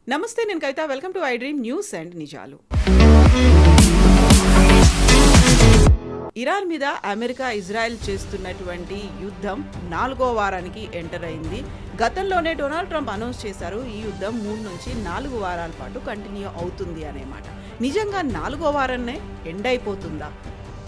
నమస్తే, నేను Kavitha. Welcome to I dream news and నిజాలు. ఇరాన్ మీద అమెరికా, ఇజ్రాయెల్ చేస్తున్నటువంటి యుద్ధం 4వ వారానికి ఎంటర్ అయింది. గతంలోనే డొనాల్డ్ ట్రంప్ అనౌన్స్ చేశారు, ఈ యుద్ధం 3 నుంచి 4 వారాల పాటు కంటిన్యూ అవుతుంది అనేమాట. నిజంగా 4వ వారాన్నే ఎండ్ అయిపోతుందా?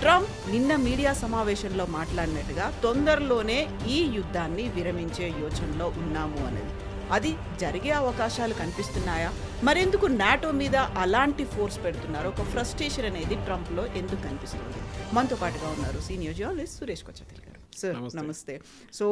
ట్రంప్ నిన్న మీడియా సమావేశంలో మాట్లాడినట్టుగా తొందరలోనే ఈ యుద్ధాన్ని విరమించే యోచనలో ఉన్నాము అనేది. అది జరిగే అవకాశాలు కనిపిస్తున్నాయా? మరెందుకు నాటో మీద అలాంటి ఫోర్స్ పెడుతున్నారు? ఒక ఫ్రస్ట్రేషన్ అనేది ట్రంప్లో ఎందుకు కనిపిస్తుంది? మనతో పాటుగా ఉన్నారు సీనియర్ జర్నలిస్ట్ సురేష్ కొచ్చతిల్ గారు. సార్ నమస్తే. సో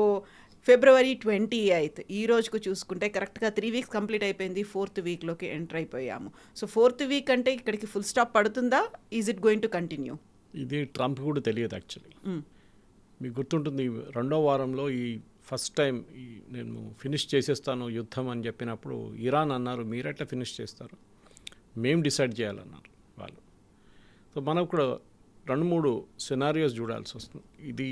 February 28 ఈ రోజుకు చూసుకుంటే కరెక్ట్గా 3 వీక్స్ కంప్లీట్ అయిపోయింది. 4th వీక్లోకి ఎంటర్ అయిపోయాము. సో 4th వీక్ అంటే ఇక్కడికి ఫుల్ స్టాప్ పడుతుందా? Is it going to continue? ఇది ట్రంప్ కూడా తెలియదు యాక్చువల్లీ. మీకు గుర్తుంటుంది, 2వ వారంలో ఈ ఫస్ట్ టైం నేను ఫినిష్ చేసేస్తాను యుద్ధం అని చెప్పినప్పుడు ఇరాన్ అన్నారు, మీరెట్లా ఫినిష్ చేస్తారు, మేము డిసైడ్ చేయాలన్నారు వాళ్ళు. సో మనకు కూడా 2-3 సినారియోస్ చూడాల్సి వస్తుంది. ఇది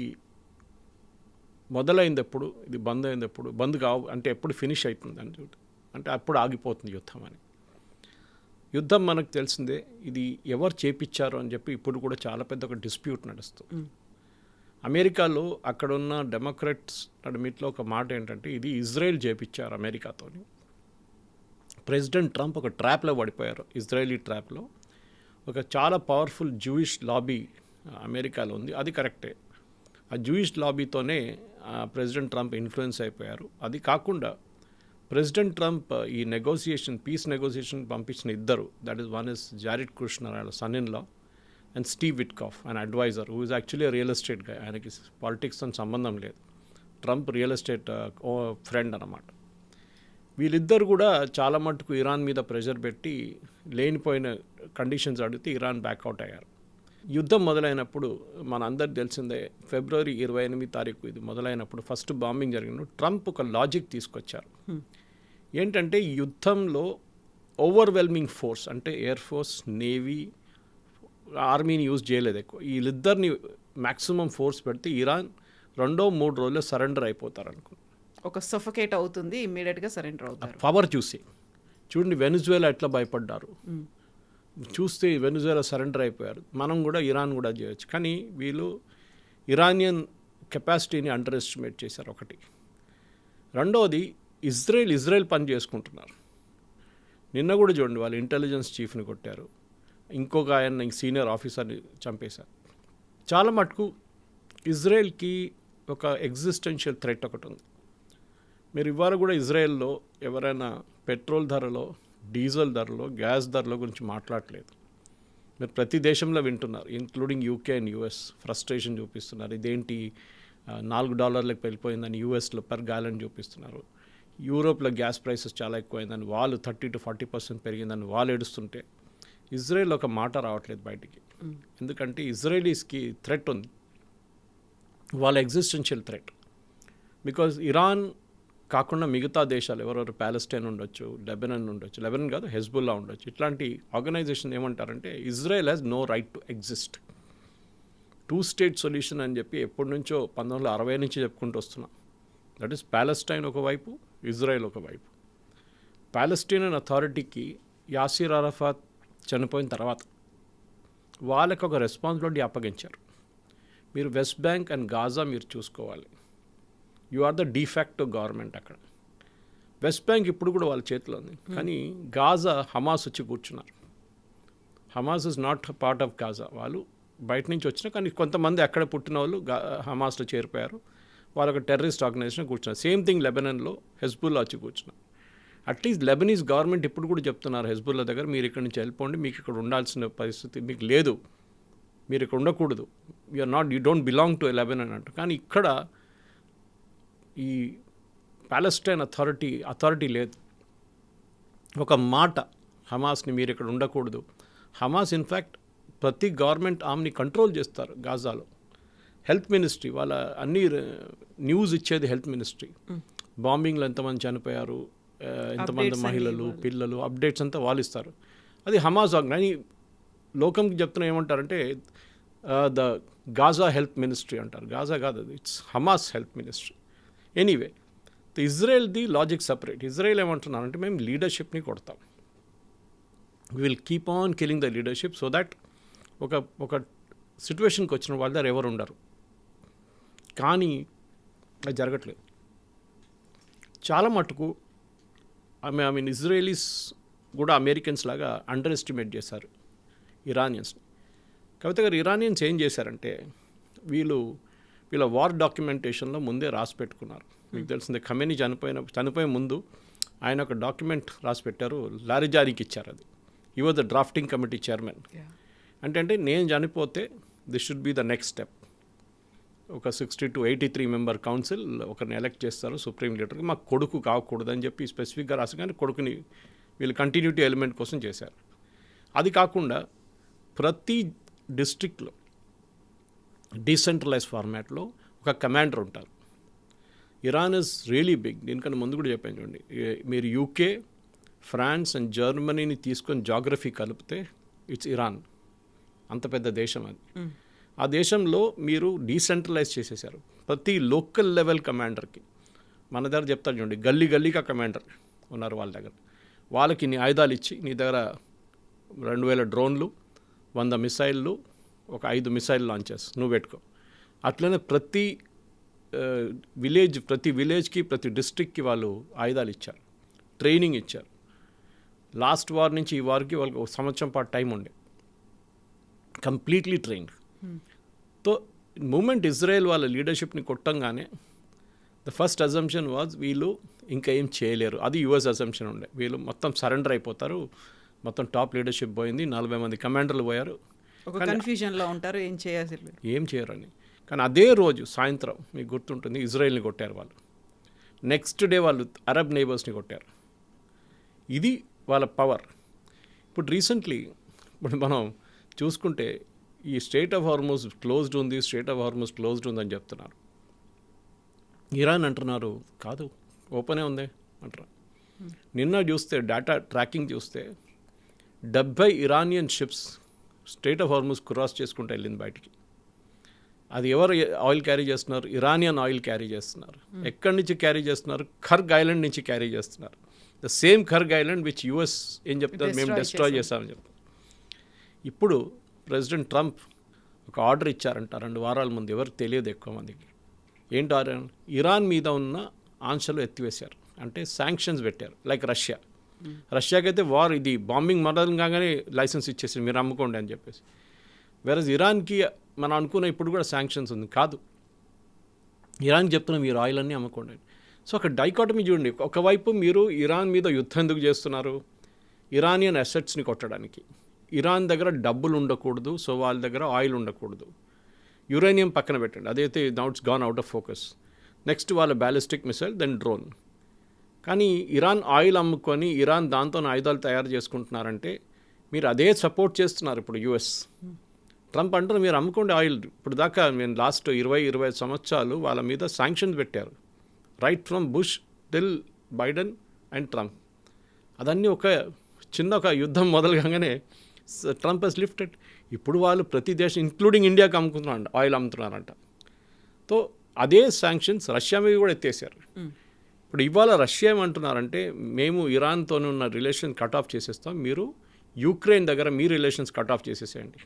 మొదలైంది ఎప్పుడు, ఇది బంద్ అయింది ఎప్పుడు, బంద్ కావు అంటే ఎప్పుడు ఫినిష్ అవుతుంది అని చూడు, అంటే అప్పుడు ఆగిపోతుంది యుద్ధం అని. యుద్ధం మనకు తెలిసిందే, ఇది ఎవరు చేపించారు అని చెప్పి ఇప్పుడు కూడా చాలా పెద్ద ఒక డిస్ప్యూట్ నడుస్తుంది. అమెరికాలో అక్కడున్న డెమోక్రాట్స్ నడుమిట్లో ఒక మాట ఏంటంటే, ఇది ఇజ్రాయెల్ చేపించారు అమెరికాతో. ప్రెసిడెంట్ ట్రంప్ ఒక ట్రాప్లో పడిపోయారు, ఇజ్రాయలీ ట్రాప్లో. ఒక చాలా పవర్ఫుల్ జూయిష్ లాబీ అమెరికాలో ఉంది, అది కరెక్టే. ఆ జూయిష్ లాబీతోనే ప్రెసిడెంట్ ట్రంప్ ఇన్ఫ్లుయెన్స్ అయిపోయారు. అది కాకుండా ప్రెసిడెంట్ ట్రంప్ ఈ పీస్ నెగోసియేషన్ పంపించిన ఇద్దరు, that is one is Jared Kushner, ఆయన son in law, and Steve Witkoff, ఆయన adviser, who is actually real estate గా. ఆయనకి పాలిటిక్స్తో సంబంధం లేదు, ట్రంప్ రియల్ ఎస్టేట్ ఫ్రెండ్ అన్నమాట. వీళ్ళిద్దరు కూడా చాలా మట్టుకు ఇరాన్ మీద ప్రెషర్ పెట్టి లేనిపోయిన కండిషన్స్ అడిగితే ఇరాన్ బ్యాక్అవుట్ అయ్యారు. యుద్ధం మొదలైనప్పుడు మన అందరికి తెలిసిందే, February 28 ఇది మొదలైనప్పుడు ఫస్ట్ బాంబింగ్ జరిగినప్పుడు ట్రంప్ ఒక లాజిక్ తీసుకొచ్చారు. ఏంటంటే యుద్ధంలో ఓవర్వెల్మింగ్ ఫోర్స్ అంటే ఎయిర్ ఫోర్స్, నేవీ, ఆర్మీని యూజ్ చేయలేదు ఎక్కువ. వీళ్ళిద్దరిని మ్యాక్సిమం ఫోర్స్ పెడితే ఇరాన్ 2-3 రోజుల్లో సరెండర్ అయిపోతారు అనుకున్నాను. ఒక సఫకేట్ అవుతుంది, ఇమ్మీడియట్గా సరెండర్ అవుతారు. పవర్ చూసి చూడండి, వెనిజువేలా ఎట్లా భయపడ్డారు చూస్తే, వెనిజువేలా సరెండర్ అయిపోయారు. మనం కూడా ఇరాన్ కూడా చేయొచ్చు, కానీ వీళ్ళు ఇరానియన్ కెపాసిటీని అండర్ ఎస్టిమేట్ చేశారు ఒకటి. రెండవది, ఇజ్రాయెల్ పని చేసుకుంటున్నారు. నిన్న కూడా చూడండి, వాళ్ళు ఇంటెలిజెన్స్ చీఫ్ని కొట్టారు, ఇంకొక ఆయన సీనియర్ ఆఫీసర్ని చంపేశారు. చాలా మటుకు ఇజ్రాయెల్కి ఒక ఎగ్జిస్టెన్షియల్ థ్రెట్ ఒకటి ఉంది. మీరు ఇవాళ కూడా ఇజ్రాయెల్లో ఎవరైనా పెట్రోల్ ధరలో, డీజిల్ ధరలో, గ్యాస్ ధరలో గురించి మాట్లాడలేదు. మీరు ప్రతి దేశంలో వింటున్నారు, including UK and US, frustration చూపిస్తున్నారు. ఇదేంటి $4 వెళ్ళిపోయిందని యూఎస్లో పర్ గ్యాలన్ చూపిస్తున్నారు. యూరోప్లో గ్యాస్ ప్రైసెస్ చాలా ఎక్కువైందని వాళ్ళు 30 to 40% పెరిగిందని వాళ్ళు ఏడుస్తుంటే ఇజ్రాయెల్ ఒక మాట రావట్లేదు బయటికి. ఎందుకంటే ఇజ్రాయలీస్కి థ్రెట్ ఉంది, వాళ్ళ ఎగ్జిస్టెన్షియల్ థ్రెట్. బికాజ్ ఇరాన్ కాకుండా మిగతా దేశాలు ఎవరెవరు, ప్యాలెస్టైన్ ఉండొచ్చు, లెబనాన్ ఉండొచ్చు, లెబనాన్ కాదు హెజ్బుల్లా ఉండొచ్చు, ఇట్లాంటి ఆర్గనైజేషన్ ఏమంటారంటే Israel has no right to exist. 2 state solution అని చెప్పి ఎప్పటి నుంచో 1960 నుంచి చెప్పుకుంటూ వస్తున్నాం. దట్ ఈస్ ప్యాలెస్టైన్ ఒకవైపు, ఇజ్రాయెల్ ఒకవైపు. ప్యాలెస్టైన్ అథారిటీకి యాసిర్ అరఫాత్ చనిపోయిన తర్వాత వాళ్ళకి ఒక రెస్పాన్సిబిలిటీ అప్పగించారు. మీరు వెస్ట్ బ్యాంక్ అండ్ గాజా మీరు చూసుకోవాలి, you are the de facto government అక్కడ. వెస్ట్ బ్యాంక్ ఇప్పుడు కూడా వాళ్ళ చేతిలో ఉంది, కానీ గాజా హమాస్ వచ్చి కూర్చున్నారు. Hamas is not part of Gaza, వాళ్ళు బయట నుంచి వచ్చినా, కానీ కొంతమంది అక్కడ పుట్టిన వాళ్ళు హమాస్లో చేరిపోయారు, వాళ్ళొక టెర్రరిస్ట్ ఆర్గనైజేషన్ కూర్చున్నారు. సేమ్ థింగ్ లెబనాన్లో హెజ్బుల్లా వచ్చి కూర్చున్నారు. అట్లీస్ట్ లెబనీస్ గవర్నమెంట్ ఇప్పుడు కూడా చెప్తున్నారు హెజ్బుల్లా దగ్గర, మీరు ఇక్కడ నుంచి వెళ్ళిపోండి, మీకు ఇక్కడ ఉండాల్సిన పరిస్థితి మీకు లేదు, మీరు ఇక్కడ ఉండకూడదు, you don't belong to Lebanon అంటూ. కానీ ఇక్కడ ఈ ప్యాలెస్టైన్ అథారిటీ లేదు. ఒక మాట హమాస్ని మీరు ఇక్కడ ఉండకూడదు. హమాస్ ఇన్ఫ్యాక్ట్ ప్రతి గవర్నమెంట్ ఆమ్ని కంట్రోల్ చేస్తారు గాజాలో. హెల్త్ మినిస్ట్రీ వాళ్ళ అన్ని న్యూస్ ఇచ్చేది హెల్త్ మినిస్ట్రీ. బాంబింగ్లో ఎంతమంది చనిపోయారు, ఎంతమంది మహిళలు, పిల్లలు, అప్డేట్స్ అంతా వాళ్ళు ఇస్తారు. అది హమాస్ కానీ లోకంకి చెప్తున్నా ఏమంటారంటే ద గాజా హెల్త్ మినిస్ట్రీ అంటారు. గాజా కాదు, అది it's Hamas health ministry. Anyway, ఇజ్రాయెల్ది లాజిక్ సపరేట్. ఇజ్రాయెల్ ఏమంటున్నారంటే మేము లీడర్షిప్ని కొడతాం, we will keep on killing the leadership so that ఒక సిచ్యువేషన్కి వచ్చిన వాళ్ళ దగ్గర ఎవరు ఉండరు. కానీ అది జరగట్లేదు. చాలా మటుకు ఐ మీన్ ఇజ్రాయలీస్ కూడా అమెరికన్స్ లాగా అండర్ ఎస్టిమేట్ చేశారు ఇరానియన్స్ని. కవిత గారు, ఇరానియన్స్ ఏం చేశారంటే వీళ్ళ వార్ డాక్యుమెంటేషన్లో ముందే రాసి పెట్టుకున్నారు. మీకు తెలిసిందే, ఖమేనీ చనిపోయే ముందు ఆయన ఒక డాక్యుమెంట్ రాసి పెట్టారు, లారిజానికి ఇచ్చారు. అది ఈ was the drafting committee chairman. అంటే నేను చనిపోతే this should be the next step. ఒక 60 to 83 మెంబర్ కౌన్సిల్ ఒకరిని ఎలెక్ట్ చేస్తారు సుప్రీం లీడర్కి. మాకు కొడుకు కాకూడదని చెప్పి స్పెసిఫిక్గా రాసి, కానీ కొడుకుని వీళ్ళు కంటిన్యూటీ ఎలిమెంట్ కోసం చేశారు. అది కాకుండా ప్రతి డిస్ట్రిక్ట్లో డీసెంట్రలైజ్ ఫార్మాట్లో ఒక కమాండర్ ఉంటారు. Iran is really big. దీనికన్నా ముందు కూడా చెప్పాను చూడండి, మీరు యూకే, ఫ్రాన్స్ అండ్ జర్మనీని తీసుకొని జాగ్రఫీ కలిపితే ఇట్స్ ఇరాన్. అంత పెద్ద దేశం అది. ఆ దేశంలో మీరు డీసెంట్రలైజ్ చేసేసారు. ప్రతి లోకల్ లెవెల్ కమాండర్కి మన దగ్గర చెప్తారు చూడండి, గల్లీగా కమాండర్ ఉన్నారు వాళ్ళ దగ్గర. వాళ్ళకి నీ ఆయుధాలు ఇచ్చి, నీ దగ్గర 2000 డ్రోన్లు, 100 మిసైళ్ళు, ఒక 5 మిసైల్ లాంచెస్ నువ్వు పెట్టుకో. అట్లనే ప్రతి విలేజ్కి ప్రతి డిస్ట్రిక్ట్కి వాళ్ళు ఆయుధాలు ఇచ్చారు, ట్రైనింగ్ ఇచ్చారు. లాస్ట్ వార్ నుంచి ఈ వార్కి వాళ్ళకి 1 సంవత్సరం పాటు టైం ఉండే, completely trained. So moment Israel వాళ్ళ లీడర్షిప్ని కొట్టంగానే ద ఫస్ట్ అజంప్షన్ వాజ్ వీళ్ళు ఇంకా ఏం చేయలేరు. అది యుఎస్ అజంప్షన్ ఉండే, వీళ్ళు మొత్తం సరెండర్ అయిపోతారు, మొత్తం టాప్ లీడర్షిప్ పోయింది, 40 మంది కమాండర్లు పోయారు, ఒక కన్ఫ్యూజన్లో ఉంటారు, ఏం చేయరని. కానీ అదే రోజు సాయంత్రం మీకు గుర్తుంటుంది, ఇజ్రాయెల్ని కొట్టారు వాళ్ళు. నెక్స్ట్ డే వాళ్ళు అరబ్ నైబర్స్ని కొట్టారు. ఇది వాళ్ళ పవర్. ఇప్పుడు రీసెంట్లీ మనం చూసుకుంటే ఈ స్ట్రెయిట్ ఆఫ్ హార్మోస్ క్లోజ్డ్ ఉంది, స్ట్రెయిట్ ఆఫ్ హార్మోస్ క్లోజ్డ్ ఉందని చెప్తున్నారు. ఇరాన్ అంటున్నారు కాదు, ఓపెనే ఉంది అంటారు. నిన్న చూస్తే డేటా ట్రాకింగ్ చూస్తే 70 Iranian ships strait of Hormuz cross చేసుకుంటూ వెళ్ళింది బయటికి. అది ఎవరు ఆయిల్ క్యారీ చేస్తున్నారు? ఇరానియన్ ఆయిల్ క్యారీ చేస్తున్నారు. ఎక్కడి నుంచి క్యారీ చేస్తున్నారు? ఖర్గ్ ఐలాండ్ నుంచి క్యారీ చేస్తున్నారు. The same Kharg island which US ఏం చెప్తారు, మేము డిస్ట్రాయ్ చేస్తామని చెప్తారు. ఇప్పుడు ప్రెసిడెంట్ ట్రంప్ ఒక ఆర్డర్ ఇచ్చారంట 2 వారాల ముందు, ఎవరికి తెలియదు ఎక్కువ మందికి. ఏంటి ఆర్డర్? ఇరాన్ మీద ఉన్న ఆంక్షలు ఎత్తివేశారు, అంటే శాంక్షన్స్ పెట్టారు. లైక్ రష్యాకైతే వార్ ఇది బాంబింగ్ మొదలు కాగానే లైసెన్స్ ఇచ్చేసి మీరు అమ్ముకోండి అని చెప్పేసి. వేరేజ్ ఇరాన్కి మనం అనుకున్న ఇప్పుడు కూడా శాంక్షన్స్ ఉంది. కాదు, ఇరాన్కి చెప్తున్నా మీరు ఆయిల్ అన్నీ అమ్ముకోండి. సో అక్కడ డైకాటమీ చూడండి. ఒకవైపు మీరు ఇరాన్ మీద యుద్ధం ఎందుకు చేస్తున్నారు? ఇరానియన్ అసెట్స్ని కొట్టడానికి. ఇరాన్ దగ్గర డబ్బులు ఉండకూడదు, సో వాళ్ళ దగ్గర ఆయిల్ ఉండకూడదు. యురేనియం పక్కన పెట్టండి, అదైతే now it's gone out of focus. Next వాళ్ళ బ్యాలిస్టిక్ మిసైల్, దెన్ డ్రోన్. కానీ ఇరాన్ ఆయిల్ అమ్ముకొని ఇరాన్ దాంతో ఆయుధాలు తయారు చేసుకుంటున్నారంటే మీరు అదే సపోర్ట్ చేస్తున్నారు ఇప్పుడు యుఎస్. ట్రంప్ అంటారు మీరు అమ్ముకోండి ఆయిల్. ఇప్పుడు దాకా నేను లాస్ట్ 20-25 సంవత్సరాలు వాళ్ళ మీద శాంక్షన్స్ పెట్టారు, right from bush till Biden and Trump. అదన్నీ ఒక యుద్ధం మొదలుగానే ట్రంప్ హెస్ లిఫ్టెడ్. ఇప్పుడు వాళ్ళు ప్రతి దేశం ఇంక్లూడింగ్ ఇండియాకి అమ్ముకుంటున్నారంట, ఆయిల్ అమ్ముతున్నారంట. సో అదే శాంక్షన్స్ రష్యా మీద కూడా ఎత్తేసారు. ఇప్పుడు ఇవాళ రష్యా ఏమంటున్నారంటే మేము ఇరాన్తో ఉన్న రిలేషన్ కట్ ఆఫ్ చేసేస్తాం, మీరు యుక్రెయిన్ దగ్గర మీ రిలేషన్స్ కట్ ఆఫ్ చేసేసేయండి.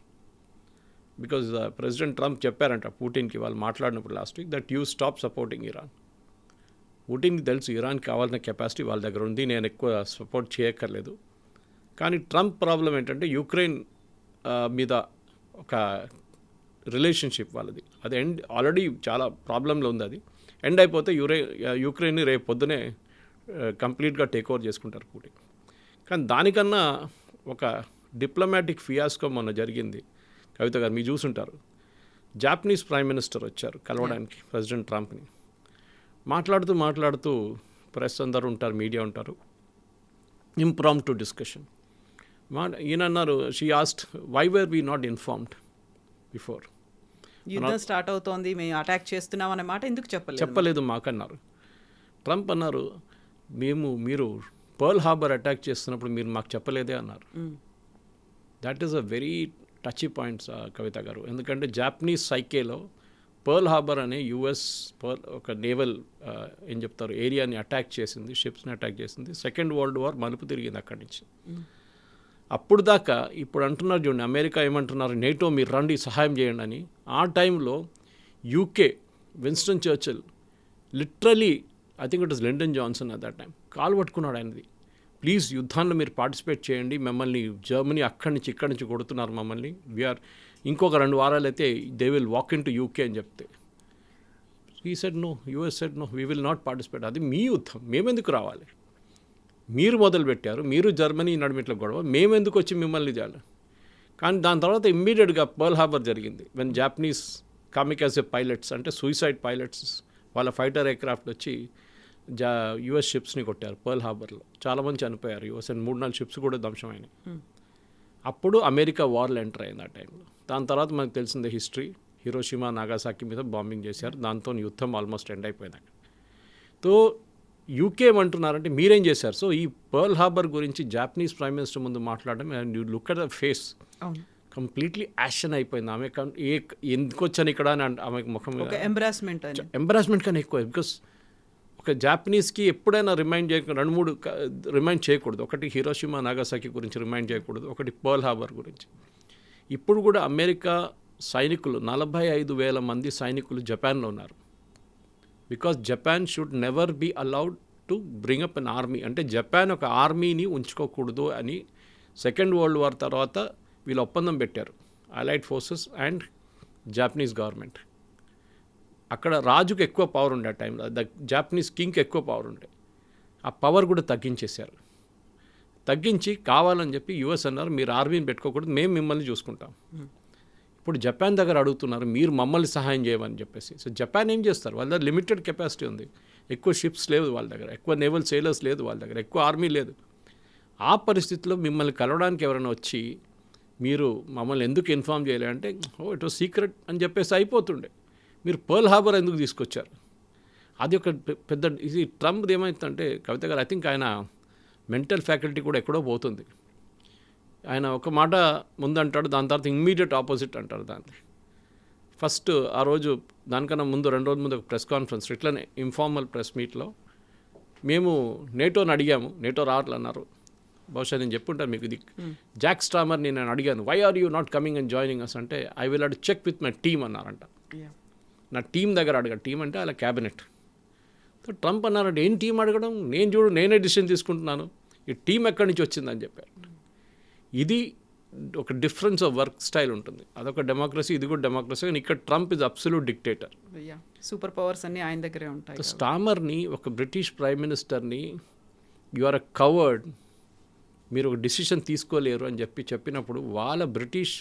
బికాజ్ ప్రెసిడెంట్ ట్రంప్ చెప్పారంట పుటిన్కి, వాళ్ళు మాట్లాడినప్పుడు last week, that you stop supporting Iran. పుటిన్కి తెలుసు ఇరాన్కి కావాల్సిన కెపాసిటీ వాళ్ళ దగ్గర ఉంది, నేను ఎక్కువ సపోర్ట్ చేయక్కర్లేదు. కానీ ట్రంప్ ప్రాబ్లం ఏంటంటే యుక్రెయిన్ మీద ఒక రిలేషన్షిప్ వాళ్ళది, అది ఆల్రెడీ చాలా ప్రాబ్లంలో ఉంది. అది ఎండ్ అయిపోతే యుక్రెయిన్ని రేపు పొద్దునే కంప్లీట్గా టేక్ ఓవర్ చేసుకుంటారు పుటిన్. కానీ దానికన్నా ఒక డిప్లొమాటిక్ ఫియాస్కో మొన్న జరిగింది. కవిత గారు మీరు చూసుంటారు, జాపనీస్ ప్రైమ్ మినిస్టర్ వచ్చారు కలవడానికి ప్రెసిడెంట్ ట్రంప్ని. మాట్లాడుతూ ప్రెస్ అందరూ ఉంటారు, మీడియా ఉంటారు, ఇంప్రాంప్టు డిస్కషన్. ఈయన అన్నారు, she asked why were we not informed before. యుద్ధం స్టార్ట్ అవుతోంది, మేము అటాక్ చేస్తున్నాం అనే మాట ఎందుకు చెప్పలేదు మాకన్నారు. ట్రంప్ అన్నారు, మీరు పర్ల్ హార్బర్ అటాక్ చేస్తున్నప్పుడు మీరు మాకు చెప్పలేదే అన్నారు. That is a very touchy points Kavitha garu. ఎందుకంటే జాపనీస్ సైకేలో పర్ల్ హార్బర్ అనే యుఎస్ ఒక నేవల్ ఏం చెప్తారు ఏరియాని అటాక్ చేసింది, షిప్స్ని అటాక్ చేసింది. సెకండ్ వరల్డ్ వార్ మలుపు తిరిగింది అక్కడి నుంచి. అప్పుడు దాకా ఇప్పుడు అంటున్నారు చూడండి, అమెరికా ఏమంటున్నారు, నేటో మీరు రండి సహాయం చేయండి అని. ఆ టైంలో UK Winston Churchill literally I think it is Lyndon Johnson at that time కాలు పట్టుకున్నాడు ఆయనది, ప్లీజ్ యుద్ధాల్లో మీరు పార్టిసిపేట్ చేయండి, మమ్మల్ని జర్మనీ అక్కడి నుంచి ఇక్కడి నుంచి కొడుతున్నారు మమ్మల్ని, వీఆర్ ఇంకొక 2 వారాలు అయితే they will walk into UK అని చెప్తే he said no, US said no, we will not participate. అది మీ యుద్ధం, మేమెందుకు రావాలి, మీరు మొదలుపెట్టారు, మీరు జర్మనీ నడిమిట్ల గొడవ, మేమెందుకు వచ్చి మిమ్మల్ని చేయాలి. కానీ దాని తర్వాత ఇమ్మీడియట్గా పర్ల్ హార్బర్ జరిగింది. వెన్ జాపనీస్ కామికాజే పైలట్స్ అంటే సూసైడ్ పైలట్స్ వాళ్ళ ఫైటర్ ఎయిర్క్రాఫ్ట్ వచ్చి యుఎస్ షిప్స్ని కొట్టారు పర్ల్ హార్బర్లో, చాలామంది చనిపోయారు యుఎస్ అండ్ 3-4 షిప్స్ కూడా ధ్వంసమైనాయి. అప్పుడు అమెరికా వార్లో ఎంటర్ అయింది ఆ టైంలో. దాని తర్వాత మనకు తెలిసిందే హిస్టరీ, హిరోషిమా నాగాసాకి మీద బాంబింగ్ చేశారు, దాంతో యుద్ధం ఆల్మోస్ట్ ఎండ్ అయిపోయింది అక్కడ. తో యూకే ఏమంటున్నారంటే మీరేం చేశారు. సో ఈ పర్ల్ హార్బర్ గురించి జాపనీస్ ప్రైమ్ మినిస్టర్ ముందు మాట్లాడడం, and you look at the face, completely action అయిపోయింది. ఆమె ఎందుకు వచ్చాను ఇక్కడ అని ఆమెకు ముఖం ఎంబరాస్మెంట్ కానీ ఎక్కువ. బికాస్ ఒక జాపనీస్కి ఎప్పుడైనా రిమైండ్ చేయకుండా 2-3 రిమైండ్ చేయకూడదు. ఒకటి హిరోషిమా నాగాసాకి గురించి రిమైండ్ చేయకూడదు, ఒకటి పర్ల్ హార్బర్ గురించి. ఇప్పుడు కూడా అమెరికా సైనికులు 45,000 మంది సైనికులు జపాన్లో ఉన్నారు. Because Japan should never be allowed to bring up an army. అంటే జపాన్ ఒక ఆర్మీని ఉంచుకోకూడదు అని సెకండ్ వరల్డ్ వార్ తర్వాత వీళ్ళు ఒప్పందం పెట్టారు, allied forces and Japanese government. అక్కడ రాజుకు ఎక్కువ పవర్ ఉండే ఆ టైంలో, ద జాపనీస్ కింగ్కి ఎక్కువ పవర్ ఉండే. ఆ పవర్ కూడా తగ్గించేశారు. తగ్గించి కావాలని చెప్పి యుఎస్ అన్నారు మీరు ఆర్మీని పెట్టుకోకూడదు, మేము మిమ్మల్ని చూసుకుంటాం. ఇప్పుడు జపాన్ దగ్గర అడుగుతున్నారు మీరు మమ్మల్ని సహాయం చేయమని చెప్పేసి. సో జపాన్ ఏం చేస్తారు, వాళ్ళ దగ్గర లిమిటెడ్ కెపాసిటీ ఉంది, ఎక్కువ షిప్స్ లేదు వాళ్ళ దగ్గర, ఎక్కువ నేవల్ సేలర్స్ లేదు వాళ్ళ దగ్గర, ఎక్కువ ఆర్మీ లేదు. ఆ పరిస్థితిలో మిమ్మల్ని కలవడానికి ఎవరైనా వచ్చి మీరు మమ్మల్ని ఎందుకు ఇన్ఫార్మ్ చేయలే అంటే, ఓ ఇట్ వాజ్ సీక్రెట్ అని చెప్పేసి అయిపోతుండే. మీరు పర్ల్ హార్బర్ ఎందుకు తీసుకొచ్చారు, అది ఒక పెద్ద ఇది. ట్రంప్ది ఏమవుతుందంటే కవిత గారు, ఐ థింక్ ఆయన మెంటల్ ఫ్యాకల్టీ కూడా ఎక్కడో పోతుంది. ఆయన ఒక మాట ముందంటాడు, దాని తర్వాత ఇమ్మీడియట్ ఆపోజిట్ అంటారు దాన్ని. ఫస్ట్ ఆ రోజు దానికన్నా ముందు 2 రోజుల ముందు ఒక ప్రెస్ కాన్ఫరెన్స్, ఇట్లనే ఇన్ఫార్మల్ ప్రెస్ మీట్లో మేము నేటోని అడిగాము, నేటో రావట్లన్నారు. బహుశా నేను చెప్పుంటాను మీకు, ఇది జాక్ స్ట్రామర్ని నేను అడిగాను, why are you not coming and joining us అంటే, I will have to check with my team అన్నారంట. నా టీం దగ్గర అడగాడు, టీం అంటే అలా క్యాబినెట్. సో ట్రంప్ అన్నారంటే ఏం టీం అడగడం, నేనే డిసిషన్ తీసుకుంటున్నాను, ఈ టీం ఎక్కడి నుంచి వచ్చిందని చెప్పారు. ఇది ఒక డిఫరెన్స్ ఆఫ్ వర్క్ స్టైల్ ఉంటుంది, అదొక డెమోక్రసీ, ఇది కూడా డెమోక్రసీ. కానీ ఇక్కడ Trump is absolute dictator. Super powers అన్ని ఆయన దగ్గరే ఉంటాయి. స్టామర్ని, ఒక బ్రిటిష్ ప్రైమ్ మినిస్టర్ని యు ఆర్ అ కవర్డ్, మీరు ఒక డిసిషన్ తీసుకోలేరు అని చెప్పినప్పుడు వాళ్ళ బ్రిటిష్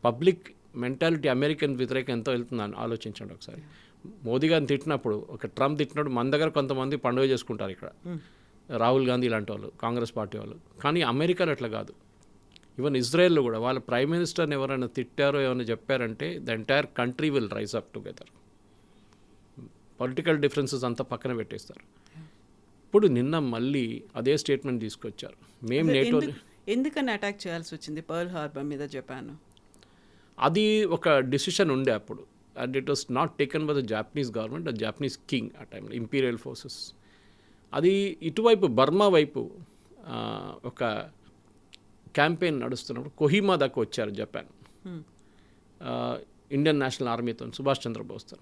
పబ్లిక్ మెంటాలిటీ అమెరికన్ వ్యతిరేకం ఎంతో వెళ్తుందని ఆలోచించండి ఒకసారి. మోదీ గారిని తిట్టినప్పుడు, ఒక ట్రంప్ తిట్టినప్పుడు మన దగ్గర కొంతమంది పండుగ చేసుకుంటారు ఇక్కడ, రాహుల్ గాంధీ ఇలాంటి వాళ్ళు, కాంగ్రెస్ పార్టీ వాళ్ళు. కానీ అమెరికాలో అట్లా కాదు. ఈవెన్ ఇజ్రాయెల్లో కూడా వాళ్ళ ప్రైమ్ మినిస్టర్ని ఎవరైనా తిట్టారో ఏమైనా చెప్పారంటే the entire country will rise up together. Political differences అంతా పక్కన పెట్టేస్తారు. ఇప్పుడు నిన్న మళ్ళీ అదే స్టేట్మెంట్ తీసుకొచ్చారు, మేము నేటో. ఎందుకని అటాక్ చేయాల్సి వచ్చింది పర్ల్ హార్బర్ మీద జపాన్? అది ఒక డిసిషన్ ఉండే అప్పుడు, and it was not taken by the Japanese government, the Japanese king ఆ టైంలో, ఇంపీరియల్ ఫోర్సెస్. అది ఇటువైపు బర్మా వైపు ఒక క్యాంపెయిన్ నడుస్తున్నప్పుడు కొహిమా దాకా వచ్చారు జపాన్, ఇండియన్ నేషనల్ ఆర్మీతో, సుభాష్ చంద్రబోస్తో.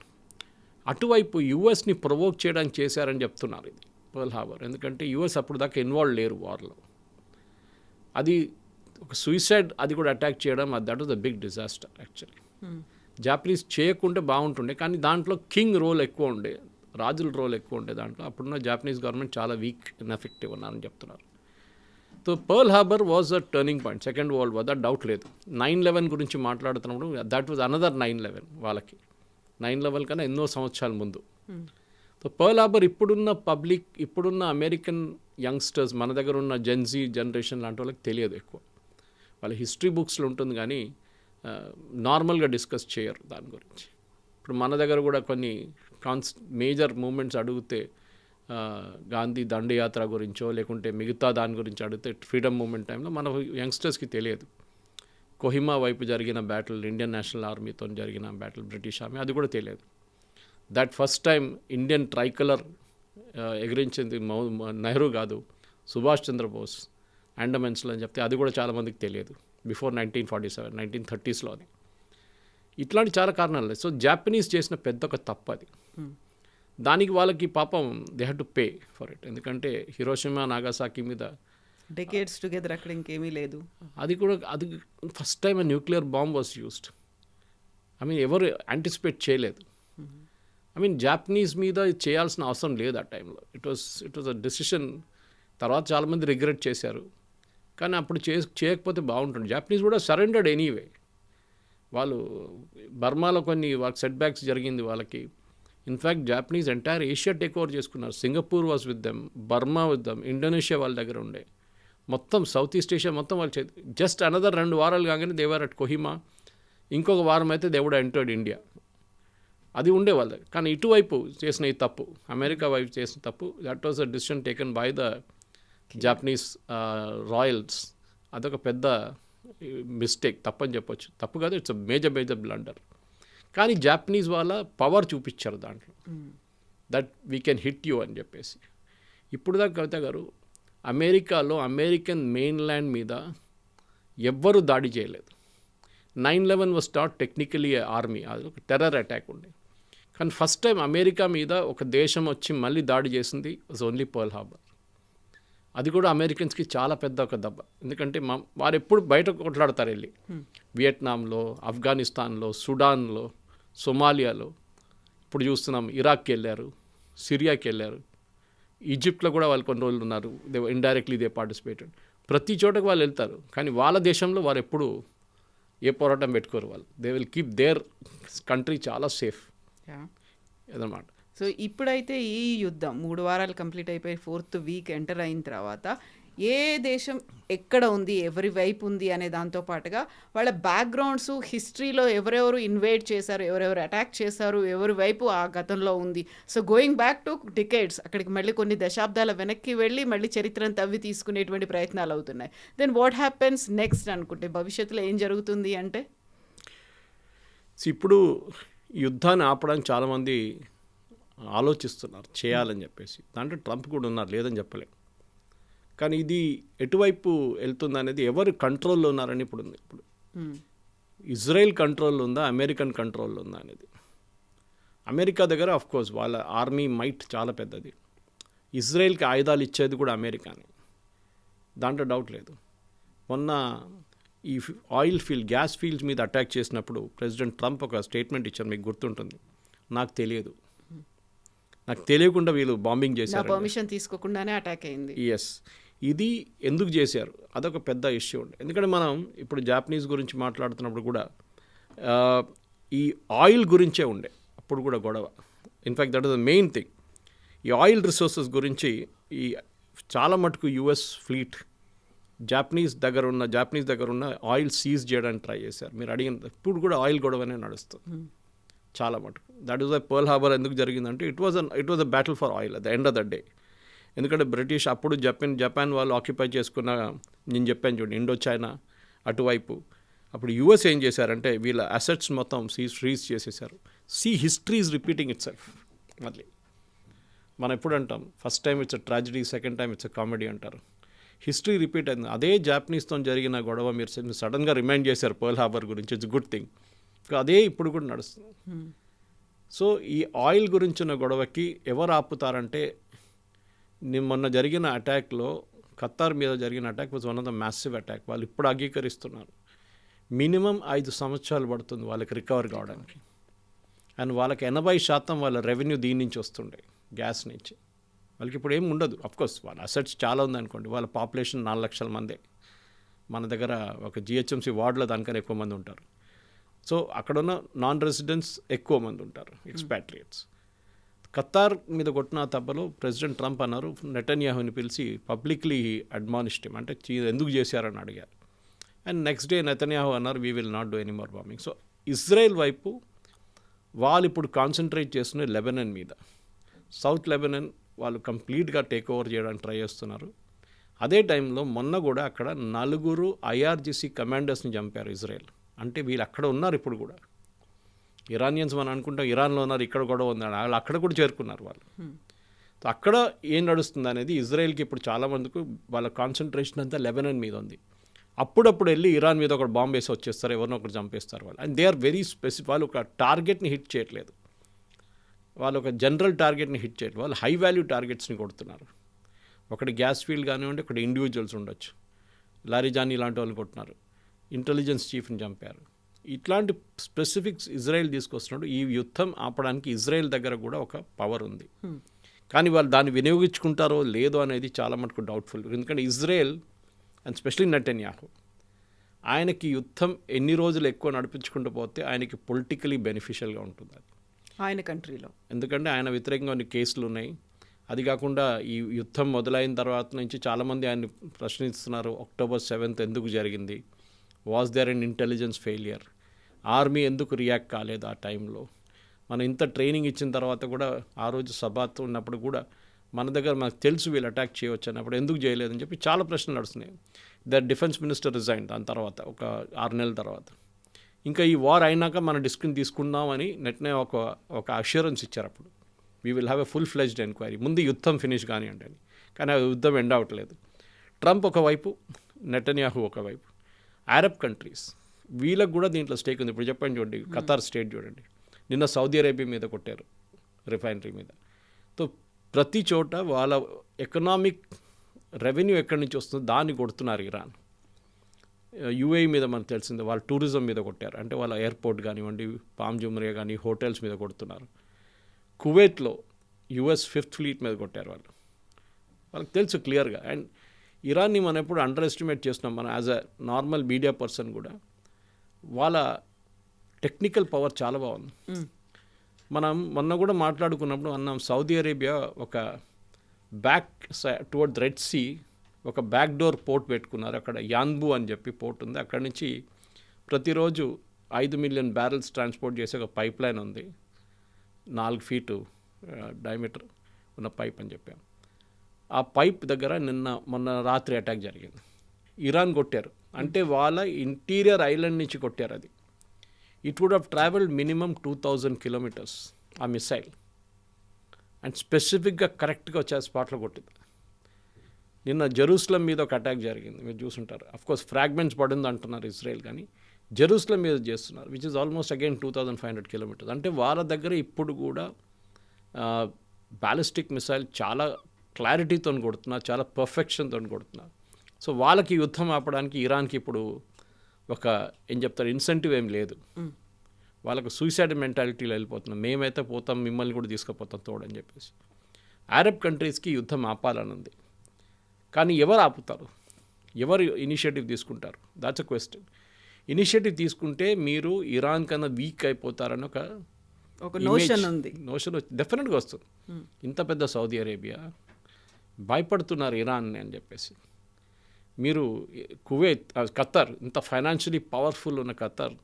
అటువైపు యుఎస్ని ప్రొవోక్ చేయడానికి చేశారని చెప్తున్నారు ఇది పర్ల్ హార్బర్. ఎందుకంటే యుఎస్ అప్పుడు దాకా ఇన్వాల్వ్ లేరు వార్లో. అది ఒక సూసైడ్, అది కూడా అటాక్ చేయడం, that was the big disaster actually. Japanese చేయకుంటే బాగుంటుండే, కానీ దాంట్లో కింగ్ రోల్ ఎక్కువ ఉండే, రాజుల రోల్ ఎక్కువ ఉండే దాంట్లో. అప్పుడున్న జాపనీస్ గవర్నమెంట్ చాలా వీక్ ఇన్ఎఫెక్టివ్ ఉన్నారని చెప్తున్నారు. So pearl harbour was a turning point, second world war, that doubt లేదు. 9/11 గురించి మాట్లాడుతున్నప్పుడు దట్ వాజ్ అనదర్ 9/11 వాళ్ళకి. 9/11 కన్నా ఎన్నో సంవత్సరాల ముందు. సో పర్ల్ హార్బర్ ఇప్పుడున్న పబ్లిక్, ఇప్పుడున్న అమెరికన్ యంగ్స్టర్స్, మన దగ్గర ఉన్న జెన్జీ జనరేషన్ లాంటి వాళ్ళకి తెలియదు ఎక్కువ. వాళ్ళ హిస్టరీ బుక్స్లో ఉంటుంది కానీ నార్మల్గా డిస్కస్ చేయరు దాని గురించి. ఇప్పుడు మన దగ్గర కూడా కొన్ని మేజర్ మూమెంట్స్ అడిగితే, గాంధీ దండయాత్ర గురించో లేకుంటే మిగతా దాని గురించి అడిగితే, ఫ్రీడమ్ మూమెంట్ టైంలో మన యంగ్స్టర్స్కి తెలియదు. కొహిమా వైపు జరిగిన బ్యాటిల్, ఇండియన్ నేషనల్ ఆర్మీతో జరిగిన బ్యాటిల్, బ్రిటిష్ ఆర్మీ, అది కూడా తెలియదు. That first time Indian tricolour ఎగిరించింది నెహ్రూ కాదు, సుభాష్ చంద్రబోస్ అండమెన్స్లో అని చెప్తే అది కూడా చాలామందికి తెలియదు. బిఫోర్ 1947, 1930s అది. ఇట్లాంటి చాలా కారణాలు లేదు. సో జాపనీస్ చేసిన పెద్ద ఒక తప్పు అది. దానికి వాళ్ళకి పాపం they had to pay for it. ఎందుకంటే హిరోషిమా, నాగాసాకి మీద డెకేడ్స్ టుగెదర్ అక్కడ ఇంకేమీ లేదు. అది first time nuclear bomb was used. ఎవరు యాంటిసిపేట్ చేయలేదు. జాపనీస్ మీద చేయాల్సిన అవసరం లేదు ఆ టైంలో. It was a decision. తర్వాత చాలామంది రిగ్రెట్ చేశారు. కానీ అప్పుడు చేయకపోతే బాగుంటుంది. జాపనీస్ కూడా సరెండర్డ్ ఎనీవే. వాళ్ళు బర్మాలో కొన్ని వాళ్ళకి సెట్ బ్యాక్స్ జరిగింది వాళ్ళకి. In fact Japanese entire Asia take over చేసుకున్నారు. Singapore was with them, Burma with them, Indonesia వాళ్ళ దగ్గర ఉండే. మొత్తం సౌత్ ఈస్ట్ ఏషియా మొత్తం వాళ్ళు జస్ట్ అనదర్ 2 వారాలు కాగానే దేవర్ అట్ కొహిమా. ఇంకొక వారం అయితే దేవుడు ఎంటర్డ్ ఇండియా. అది ఉండే వాళ్ళ దగ్గర. కానీ ఇటువైపు చేసిన ఈ తప్పు, అమెరికా వైపు చేసిన తప్పు, that was a decision taken by the Japanese Royals. అదొక పెద్ద మిస్టేక్, తప్పని చెప్పొచ్చు. తప్పు కాదు, ఇట్స్ మేజర్ బ్లండర్. కానీ జాపనీస్ వాళ్ళ పవర్ చూపించారు దాంట్లో, that we can hit you అని చెప్పేసి. ఇప్పుడు దాకా కవిత గారు, అమెరికాలో అమెరికన్ మెయిన్ ల్యాండ్ మీద ఎవ్వరూ దాడి చేయలేదు. 9/11 వాజ్ నాట్ టెక్నికలీ ఆర్మీ, అది ఒక టెర్రర్ అటాక్ ఉండే. కానీ ఫస్ట్ టైం అమెరికా మీద ఒక దేశం వచ్చి మళ్ళీ దాడి చేసింది వాజ్ ఓన్లీ పర్ల్ హార్బర్. అది కూడా అమెరికన్స్కి చాలా పెద్ద ఒక దెబ్బ. ఎందుకంటే వారు ఎప్పుడు బయట కొట్లాడతారు వెళ్ళి, వియట్నాంలో, ఆఫ్ఘనిస్తాన్లో, సుడాన్లో, సొమాలియాలో, ఇప్పుడు చూస్తున్నాం ఇరాక్కి వెళ్ళారు, సిరియాకి వెళ్ళారు, ఈజిప్ట్లో కూడా వాళ్ళు కొన్ని రోజులు ఉన్నారు. Indirectly they participated. ప్రతి చోటకి వాళ్ళు వెళ్తారు. కానీ వాళ్ళ దేశంలో వారు ఎప్పుడు ఏ పోరాటం పెట్టుకోరు. వాళ్ళు they will keep there country చాలా సేఫ్ అదనమాట. సో ఇప్పుడైతే ఈ యుద్ధం 3 వారాలు కంప్లీట్ అయిపోయి 4th వీక్ ఎంటర్ అయిన తర్వాత ఏ దేశం ఎక్కడ ఉంది, ఎవరి వైపు ఉంది అనే దాంతో పాటుగా వాళ్ళ బ్యాక్గ్రౌండ్స్, హిస్టరీలో ఎవరెవరు ఇన్వైట్ చేశారు, ఎవరెవరు అటాక్ చేశారు, ఎవరి వైపు ఆ గతంలో ఉంది. So going back to decades, అక్కడికి మళ్ళీ కొన్ని దశాబ్దాల వెనక్కి వెళ్ళి మళ్ళీ చరిత్రను తవ్వి తీసుకునేటువంటి ప్రయత్నాలు అవుతున్నాయి. దెన్ వాట్ హ్యాపెన్స్ నెక్స్ట్ అనుకుంటే భవిష్యత్తులో ఏం జరుగుతుంది అంటే, ఇప్పుడు యుద్ధాన్ని ఆపడానికి చాలామంది ఆలోచిస్తున్నారు చేయాలని చెప్పేసి. దాంట్లో ట్రంప్ కూడా ఉన్నారు, లేదని చెప్పలేం. కానీ ఇది ఎటువైపు వెళ్తుంది అనేది, ఎవరు కంట్రోల్లో ఉన్నారని ఇప్పుడు ఉంది. ఇప్పుడు ఇజ్రాయెల్ కంట్రోల్లో ఉందా, అమెరికన్ కంట్రోల్లో ఉందా అనేది. అమెరికా దగ్గర ఆఫ్కోర్స్ వాళ్ళ ఆర్మీ మైట్ చాలా పెద్దది. ఇజ్రాయెల్కి ఆయుధాలు ఇచ్చేది కూడా అమెరికానే, దాంట్లో డౌట్ లేదు. మొన్న ఈ గ్యాస్ ఫీల్డ్స్ మీద అటాక్ చేసినప్పుడు ప్రెసిడెంట్ ట్రంప్ ఒక స్టేట్మెంట్ ఇచ్చారు, మీకు గుర్తుంటుంది. నాకు తెలియకుండా వీళ్ళు బాంబింగ్ చేశారు, పర్మిషన్ తీసుకోకుండానే అటాక్ అయింది. ఎస్, ఇది ఎందుకు చేశారు అదొక పెద్ద ఇష్యూ ఉండే. ఎందుకంటే మనం ఇప్పుడు జాపనీస్ గురించి మాట్లాడుతున్నప్పుడు కూడా ఈ ఆయిల్ గురించే ఉండే అప్పుడు కూడా గొడవ. In fact that is the main thing. ఈ ఆయిల్ రిసోర్సెస్ గురించి ఈ చాలా మటుకు యుఎస్ ఫ్లీట్ జాపనీస్ దగ్గర ఉన్న ఆయిల్ సీజ్ చేయడానికి ట్రై చేశారు. మీరు అడిగిన ఇప్పుడు కూడా ఆయిల్ గొడవనే నడుస్తుంది చాలా మటుకు. That is why Pearl Harbor ఎందుకు జరిగిందంటే it was a battle for oil at the end of the day. ఎందుకంటే బ్రిటిష్ అప్పుడు జపాన్ వాళ్ళు ఆక్యుపై చేసుకున్న, నేను చెప్పాను చూడండి, ఇండో చైనా అటువైపు. అప్పుడు యుఎస్ ఏం చేశారంటే వీళ్ళ అసెట్స్ మొత్తం ఫ్రీజ్ చేసేసారు. History is repeating it self. మళ్ళీ మనం ఎప్పుడు అంటాం, first time it's a tragedy, second time it's a comedy అంటారు. హిస్టరీ రిపీట్ అయింది. అదే జాపనీస్తో జరిగిన గొడవ మీరు సడన్గా రిమైండ్ చేశారు పర్ల్ హార్బర్ గురించి, ఇట్స్ గుడ్ థింగ్. అదే ఇప్పుడు కూడా నడుస్తుంది. సో ఈ ఆయిల్ గురించి ఉన్న గొడవకి ఎవరు ఆపుతారంటే, మొన్న జరిగిన అటాక్లో ఖతార్ మీద జరిగిన attack was one of the massive attack. వాళ్ళు ఇప్పుడు అంగీకరిస్తున్నారు మినిమం 5 సంవత్సరాలు పడుతుంది వాళ్ళకి రికవర్ కావడానికి. అండ్ వాళ్ళకి 80% వాళ్ళ రెవెన్యూ దీని నుంచి వస్తుండే, గ్యాస్ నుంచి. వాళ్ళకి ఇప్పుడు ఏమి ఉండదు. అఫ్కోర్స్ వాళ్ళ అసెట్స్ చాలా ఉందనుకోండి, వాళ్ళ పాపులేషన్ 4 లక్షల మందే. మన దగ్గర ఒక జిహెచ్ఎంసీ వార్డులో దానికన్నా ఎక్కువ మంది ఉంటారు. సో అక్కడున్న నాన్ రెసిడెంట్స్ ఎక్కువ మంది ఉంటారు, ఎక్స్పాట్రియేట్స్. ఖతార్ మీద కొట్టిన తప్పలో ప్రెసిడెంట్ ట్రంప్ అన్నారు, నెటన్యాహుని పిలిచి పబ్లిక్లీ అడ్మానిష్డ్ హిమ్, అంటే ఎందుకు చేశారని అడిగారు. అండ్ నెక్స్ట్ డే నెతన్యాహు అన్నారు, we will not do any more bombing. So Israel వైపు వాళ్ళు ఇప్పుడు కాన్సన్ట్రేట్ చేస్తున్న లెబనన్ మీద. సౌత్ లెబనన్ వాళ్ళు కంప్లీట్గా టేక్ ఓవర్ చేయడానికి ట్రై చేస్తున్నారు. అదే టైంలో మొన్న కూడా అక్కడ 4 ఐఆర్జీసీ కమాండర్స్ని చంపారు ఇజ్రాయెల్. అంటే వీళ్ళు అక్కడ ఉన్నారు ఇప్పుడు కూడా. ఇరానియన్స్ మనం అనుకుంటాం ఇరాన్లో ఉన్నారు, ఇక్కడ కూడా ఉన్నారు, వాళ్ళు అక్కడ కూడా చేరుకున్నారు వాళ్ళు. సో అక్కడ ఏం నడుస్తుంది అనేది ఇజ్రాయెల్కి ఇప్పుడు చాలామందికి వాళ్ళ కాన్సన్ట్రేషన్ అంతా లెబనాన్ మీద ఉంది. అప్పుడప్పుడు వెళ్ళి ఇరాన్ మీద ఒక బాంబు వేసి వచ్చేస్తారు, ఎవరినో ఒకటి చంపేస్తారు వాళ్ళు. And they are very specific. వాళ్ళు ఒక టార్గెట్ని హిట్ చేయట్లేదు, వాళ్ళు ఒక జనరల్ టార్గెట్ని హిట్ చేయట్లేదు, వాళ్ళు హై వాల్యూ టార్గెట్స్ని కొడుతున్నారు. ఒకటి గ్యాస్ ఫీల్డ్ కానివ్వండి, ఒకటి ఇండివిజువల్స్ ఉండొచ్చు, లారీజానీ లాంటి వాళ్ళు కొట్టినారు, ఇంటెలిజెన్స్ చీఫ్ని చంపారు. ఇట్లాంటి స్పెసిఫిక్స్ ఇజ్రాయెల్ తీసుకొస్తున్నాడు. ఈ యుద్ధం ఆపడానికి ఇజ్రాయెల్ దగ్గర కూడా ఒక పవర్ ఉంది, కానీ వాళ్ళు దాన్ని వినియోగించుకుంటారో లేదో అనేది చాలా మటుకు డౌట్ఫుల్. ఎందుకంటే ఇజ్రాయెల్ అండ్ స్పెషలీ నెటన్యాహు, ఆయనకి యుద్ధం ఎన్ని రోజులు ఎక్కువ నడిపించుకుంటూ పోతే ఆయనకి పొలిటికలీ బెనిఫిషియల్గా ఉంటుంది అది ఆయన కంట్రీలో. ఎందుకంటే ఆయన వ్యతిరేకంగా కొన్ని కేసులు ఉన్నాయి. అది కాకుండా ఈ యుద్ధం మొదలైన తర్వాత నుంచి చాలామంది ఆయన్ని ప్రశ్నిస్తున్నారు, October 7th ఎందుకు జరిగింది, was there and intelligence failure, army ఎందుకు రియాక్ట్ కాలేదు ఆ టైంలో, మనం ఇంత ట్రైనింగ్ ఇచ్చిన తర్వాత కూడా ఆ రోజు సభతో ఉన్నప్పుడు కూడా మన దగ్గర మనకు తెలుసు వీళ్ళు అటాక్ చేయవచ్చు అన్నప్పుడు ఎందుకు చేయలేదని చెప్పి చాలా ప్రశ్నలు నడుస్తున్నాయి. డిఫెన్స్ మినిస్టర్ రిజైన్ దాని తర్వాత ఒక 6 నెలల తర్వాత. ఇంకా ఈ వార్ అయినాక మనం డిస్కషన్ తీసుకుందామని నెట్నే ఒక అష్యూరెన్స్ ఇచ్చారు. అప్పుడు we will have a full fledged enquiry, ముందు యుద్ధం ఫినిష్ కానివ్వండి అని. కానీ ఆ యుద్ధం ఎండ్ అవ్వట్లేదు. ట్రంప్ ఒకవైపు, నెటన్యాహు ఒకవైపు. అరబ్ కంట్రీస్ వీళ్ళకు కూడా దీంట్లో స్టేక్ ఉంది. ఇప్పుడు చెప్పండి, చూడండి ఖతార్ స్టేట్ చూడండి, నిన్న సౌదీ అరేబియా మీద కొట్టారు, రిఫైనరీ మీద. సో ప్రతి చోట వాళ్ళ ఎకనామిక్ రెవెన్యూ ఎక్కడి నుంచి వస్తుందో దాన్ని కొడుతున్నారు ఇరాన్. యూఏఈ మీద మనకు తెలిసింది, వాళ్ళు టూరిజం మీద కొట్టారు, అంటే వాళ్ళ ఎయిర్పోర్ట్ కానివ్వండి, పామ్ జుమ్రియా కానీ హోటల్స్ మీద కొడుతున్నారు. కువైట్లో యుఎస్ 5th ఫ్లీట్ మీద కొట్టారు వాళ్ళు. వాళ్ళకి తెలుసు క్లియర్గా. అండ్ ఇరాన్ని మనం ఎప్పుడు అండర్ ఎస్టిమేట్ చేస్తున్నాం మనం as a normal media person కూడా. వాళ్ళ టెక్నికల్ పవర్ చాలా బాగుంది. మనం మొన్న కూడా మాట్లాడుకున్నప్పుడు అన్నాం, సౌదీ అరేబియా ఒక బ్యాక్ టువర్డ్ రెడ్ సీ ఒక బ్యాక్ డోర్ పోర్ట్ పెట్టుకున్నారు. అక్కడ యాన్బు అని చెప్పి పోర్ట్ ఉంది. అక్కడి నుంచి ప్రతిరోజు 5 మిలియన్ బ్యారెల్స్ ట్రాన్స్పోర్ట్ చేసే ఒక పైప్ లైన్ ఉంది, 4 ఫీటు డయామీటర్ ఉన్న పైప్ అని చెప్పాం. ఆ పైప్ దగ్గర మొన్న రాత్రి అటాక్ జరిగింది. ఇరాన్ కొట్టారు, అంటే వాళ్ళ ఇంటీరియర్ ఐలాండ్ నుంచి కొట్టారు. అది it would have travelled minimum 2000 kilometres ఆ మిసైల్. అండ్ స్పెసిఫిక్గా కరెక్ట్గా వచ్చే స్పాట్లో కొట్టింది. నిన్న జెరూసలం మీద ఒక అటాక్ జరిగింది, మీరు చూసుంటారు. అఫ్కోర్స్ ఫ్రాగ్మెంట్స్ పడింది అంటున్నారు ఇజ్రాయెల్, కానీ జెరూసలం మీద చేస్తున్నారు, which is almost again 2500 kilometres. అంటే వాళ్ళ దగ్గర ఇప్పుడు కూడా బ్యాలిస్టిక్ మిసైల్ చాలా క్లారిటీతో కొడుతున్నారు, చాలా పర్ఫెక్షన్తో కొడుతున్నారు. సో వాళ్ళకి యుద్ధం ఆపడానికి ఇరాన్కి ఇప్పుడు ఒక ఏం చెప్తారు ఇన్సెంటివ్ ఏం లేదు. వాళ్ళకు సూసైడ్ మెంటాలిటీలో వెళ్ళిపోతున్నాం, మేమైతే పోతాం మిమ్మల్ని కూడా తీసుకుపోతాం తోడని చెప్పేసి. అరబ్ కంట్రీస్కి యుద్ధం ఆపాలని ఉంది, కానీ ఎవరు ఆపుతారు, ఎవరు ఇనిషియేటివ్ తీసుకుంటారు, దాట్స్ అ క్వశ్చన్. ఇనిషియేటివ్ తీసుకుంటే మీరు ఇరాన్ కన్నా వీక్ అయిపోతారని ఒక నోషన్ ఉంది. నోషన్ డెఫినెట్గా వస్తుంది. ఇంత పెద్ద సౌదీ అరేబియా భయపడుతున్నారు ఇరాన్ని అని చెప్పేసి. మీరు కువైత్, ఖతార్, ఇంత ఫైనాన్షియలీ పవర్ఫుల్ ఉన్న ఖతార్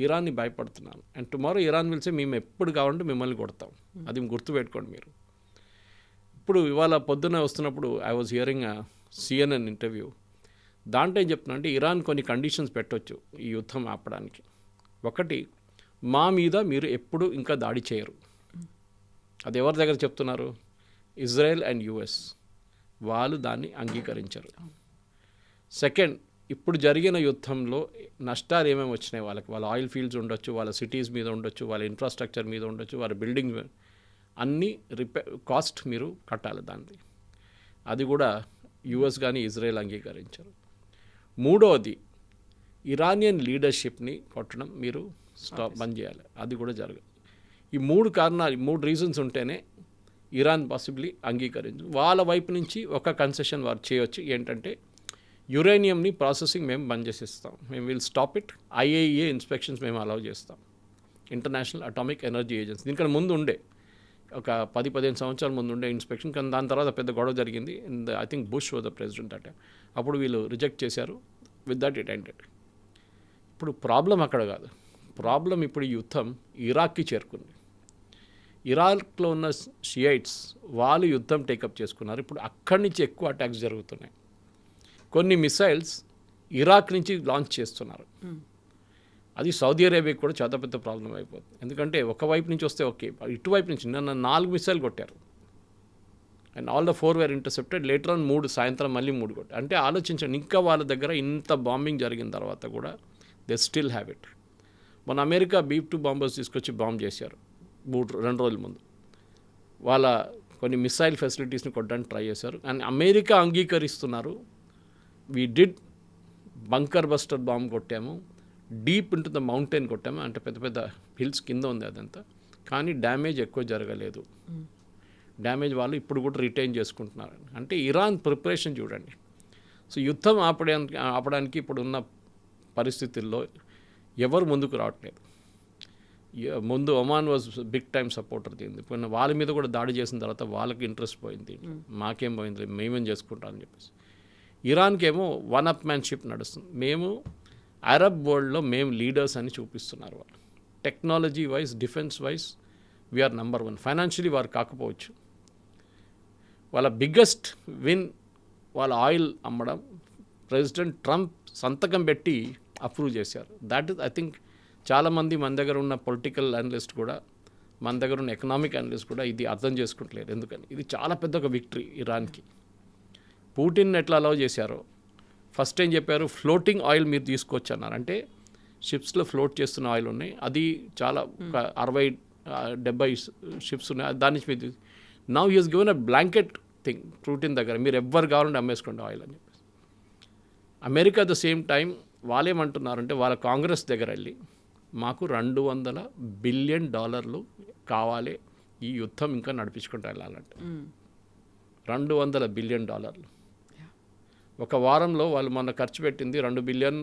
ఇరాన్ని భయపడుతున్నారు. అండ్ టుమారో ఇరాన్ పిలిచి మేము ఎప్పుడు కావాలంటే మిమ్మల్ని కొడతాం, అది గుర్తుపెట్టుకోండి మీరు. ఇప్పుడు ఇవాళ పొద్దున్న వస్తున్నప్పుడు I was hearing CNN interview. దాంట్లో ఏం చెప్తున్నా అంటే ఇరాన్ కొన్ని కండిషన్స్ పెట్టవచ్చు ఈ యుద్ధం ఆపడానికి. ఒకటి, మా మీద మీరు ఎప్పుడు ఇంకా దాడి చేయరు. అది ఎవరి దగ్గర చెప్తున్నారు? Israel and US. వాళ్ళు దాన్ని అంగీకరించరు. సెకండ్, ఇప్పుడు జరిగిన యుద్ధంలో నష్టాలు ఏమేమి వచ్చినాయి వాళ్ళకి, వాళ్ళ ఆయిల్ ఫీల్డ్స్ ఉండొచ్చు, వాళ్ళ సిటీస్ మీద ఉండొచ్చు, వాళ్ళ ఇన్ఫ్రాస్ట్రక్చర్ మీద ఉండొచ్చు, వాళ్ళ బిల్డింగ్ అన్నీ కాస్ట్ మీరు కట్టాలి దాన్ని. అది కూడా US కానీ ఇజ్రాయెల్ అంగీకరించరు. మూడవది, ఇరానియన్ లీడర్షిప్ని కొట్టడం మీరు బంద్ చేయాలి, అది కూడా జరగదు. ఈ 3 కారణాలు, 3 రీజన్స్ ఉంటేనే ఇరాన్ పాసిబ్లీ అంగీకరించు. వాళ్ళ వైపు నుంచి ఒక కన్సెషన్ వారు చేయొచ్చు, ఏంటంటే యురేనియంని ప్రాసెసింగ్ మేము బంద్ చేసేస్తాం, మేము will stop it, IAEA inspections మేము అలౌ చేస్తాం, ఇంటర్నేషనల్ అటామిక్ ఎనర్జీ ఏజెన్సీ. దీనికన్నా ముందు ఉండే ఒక 10-15 సంవత్సరాల ముందు ఉండే ఇన్స్పెక్షన్, కానీ దాని తర్వాత పెద్ద గొడవ జరిగింది. I think bush was the president at. అప్పుడు వీళ్ళు రిజెక్ట్ చేశారు, విత్ దట్ ఇట్ ఎండెడ్. ఇప్పుడు ప్రాబ్లం అక్కడ కాదు, ప్రాబ్లం ఇప్పుడు ఈ యుద్ధం ఇరాక్కి చేరుకుంది. ఇరాక్లో ఉన్న షియైట్స్ వాళ్ళు యుద్ధం టేకప్ చేసుకున్నారు. ఇప్పుడు అక్కడి నుంచి ఎక్కువ అటాక్స్ జరుగుతున్నాయి. కొన్ని మిసైల్స్ ఇరాక్ నుంచి లాంచ్ చేస్తున్నారు. అది సౌదీ అరేబియాకి కూడా చాలా పెద్ద ప్రాబ్లం అయిపోతుంది. ఎందుకంటే ఒకవైపు నుంచి వస్తే ఓకే, ఇటువైపు నుంచి నిన్న 4 మిసైల్ కొట్టారు. And all the 4 were intercepted. Later on 3 సాయంత్రం మళ్ళీ 3 కొట్టారు. అంటే ఆలోచించండి, ఇంకా వాళ్ళ దగ్గర ఇంత బాంబింగ్ జరిగిన తర్వాత కూడా దే స్టిల్ హ్యావ్ ఇట్. మన అమెరికా B-2 బాంబర్స్ తీసుకొచ్చి బాంబ్ చేశారు 2 రోజుల ముందు. వాళ్ళ కొన్ని మిసైల్ ఫెసిలిటీస్ని కొట్టడానికి ట్రై చేశారు. అండ్ అమెరికా అంగీకరిస్తున్నారు, we did bunker buster bomb కొట్టాము, డీప్ ఇంటూ ద మౌంటైన్ కొట్టాము, అంటే పెద్ద పెద్ద హిల్స్ కింద ఉంది అదంతా, కానీ డ్యామేజ్ ఎక్కువ జరగలేదు. డ్యామేజ్ వాళ్ళు ఇప్పుడు కూడా రిటైన్ చేసుకుంటున్నారు. అంటే ఇరాన్ ప్రిపరేషన్ చూడండి. సో యుద్ధం ఆపడానికి ఇప్పుడు ఉన్న పరిస్థితుల్లో ఎవరు ముందుకు రావట్లేదు. ముందు Oman was big time supporter దీన్ని. ఇప్పుడు వాళ్ళ మీద కూడా దాడి చేసిన తర్వాత వాళ్ళకి ఇంట్రెస్ట్ పోయింది, మాకేం పోయింది, మేమేం చేసుకుంటామని చెప్పేసి. ఇరాన్కి ఏమో వన్ అప్ మ్యాన్షిప్ నడుస్తుంది. మేము అరబ్ వరల్డ్లో మేము లీడర్స్ అని చూపిస్తున్నారు వాళ్ళు. Technology wise, defence wise we're number 1. Financially వారు కాకపోవచ్చు. వాళ్ళ బిగ్గెస్ట్ విన్ వాళ్ళ ఆయిల్ అమ్మడం ప్రెసిడెంట్ ట్రంప్ సంతకం పెట్టి అప్రూవ్ చేశారు. దాట్ ఇస్ ఐ థింక్ చాలామంది మన దగ్గర ఉన్న పొలిటికల్ అనలిస్ట్ కూడా, మన దగ్గర ఉన్న ఎకనామిక్ అనలిస్ట్ కూడా ఇది అర్థం చేసుకుంటలేరు. ఎందుకని ఇది చాలా పెద్ద ఒక విక్టరీ ఇరాన్కి. పుటిన్ ఎట్లా అలౌ చేశారో ఫస్ట్ ఏం చెప్పారు, ఫ్లోటింగ్ ఆయిల్ మీరు తీసుకోవచ్చు అన్నారు. అంటే షిప్స్లో ఫ్లోట్ చేస్తున్న ఆయిల్ ఉన్నాయి, అది చాలా ఒక 60-70 షిప్స్ ఉన్నాయి, దాని నుంచి మీరు now he has given a blanket thing Putin దగ్గర, మీరు ఎవ్వరు కావాలంటే అమ్మేసుకోండి ఆయిల్ అని చెప్పేసి. అమెరికా ద సేమ్ టైం వాళ్ళేమంటున్నారంటే వాళ్ళ కాంగ్రెస్ దగ్గర వెళ్ళి మాకు $200 బిలియన్ కావాలి ఈ యుద్ధం ఇంకా నడిపించుకుంటూ వెళ్ళాలంటే. $200 బిలియన్. ఒక వారంలో వాళ్ళు మొన్న ఖర్చు పెట్టింది $12 బిలియన్.